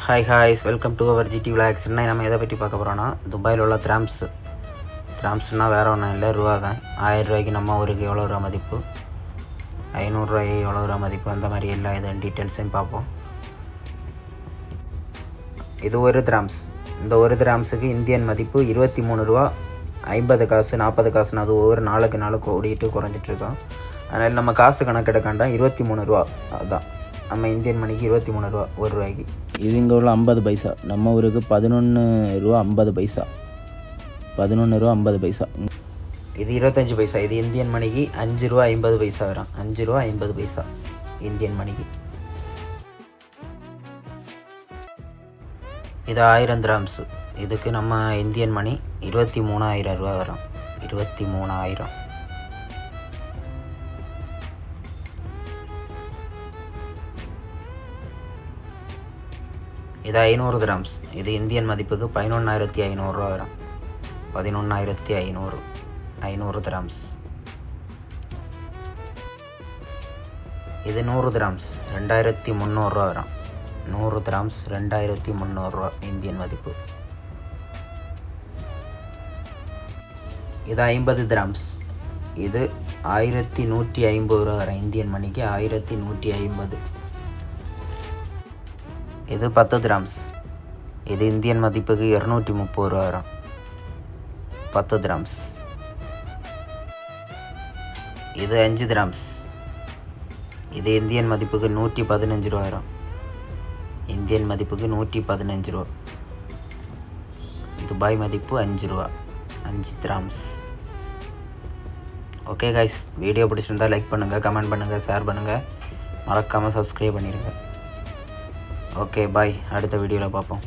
Hi guys, welcome to our GD vlogs. என்ன நம்ம எதை பற்றி பார்க்க போகிறோன்னா, துபாயில் உள்ள திராம்ஸ்னால் வேறு ஒன்றும் இல்லை, ரூபா தான். 1000 ரூபாய்க்கு நம்ம ஊருக்கு எவ்வளோ ரூபா மதிப்பு, 500 ரூபாய்க்கு எவ்வளோ ரூபா மதிப்பு, அந்த மாதிரி எல்லா இதன் டீட்டெயில்ஸையும் பார்ப்போம். இது ஒரு திராம்ஸ். இந்த ஒரு திராம்ஸுக்கு இந்தியன் மதிப்பு 23 ரூபா 50 காசு 40 காசுன்னு அது ஒவ்வொரு நாளுக்கு ஓடிட்டு குறைஞ்சிட்ருக்கோம். அதனால் நம்ம காசு கணக்கெடுக்காண்டா 23 ரூபா, அதுதான் நம்ம இந்தியன் மணிக்கு 23 ரூபா ஒரு ரூபாய்க்கு. இது இங்கே உள்ள 50 பைசா, நம்ம ஊருக்கு 11 ரூபா 50 பைசா, 11 ரூபா 50 பைசா. இது 25 பைசா. இது இந்தியன் மணிக்கு 5 ரூபா 50 பைசா வரும். 5 ரூபா 50 பைசா இந்தியன் மணிக்கு. இது 1000 திராம்ஸு. இதுக்கு நம்ம இந்தியன் மணி 23,000 ரூபா வரும். 23,000. இது 500 திராம்ஸ். இது இந்தியன் மதிப்புக்கு 11,500 ரூபா வரும். 11,500 500 திராம்ஸ். இது 100 திராம்ஸ் 2,300 ரூபா வரும். 100 திராம்ஸ் 2,300 ரூபா இந்தியன் மதிப்பு. இது 50 திராம்ஸ். இது 1,150 ரூபா வரும். இந்தியன் மணிக்கு 1,150. இது 10 திராம்ஸ். இது இந்தியன் மதிப்புக்கு 230 ரூபா வரும். 10 திராம்ஸ். இது 5 திராம்ஸ். இது இந்தியன் மதிப்புக்கு 115 ரூபா வரும். இந்தியன் மதிப்புக்கு 115 ரூபா. துபாய் மதிப்பு 5 ரூபா. 5 திராம்ஸ். ஓகே கைஸ், வீடியோ பிடிச்சிருந்தால் லைக் பண்ணுங்கள், கமெண்ட் பண்ணுங்கள், ஷேர் பண்ணுங்கள், மறக்காமல் சப்ஸ்கிரைப் பண்ணிடுங்க. ஓகே பாய், அடுத்த வீடியோவில் பார்ப்போம்.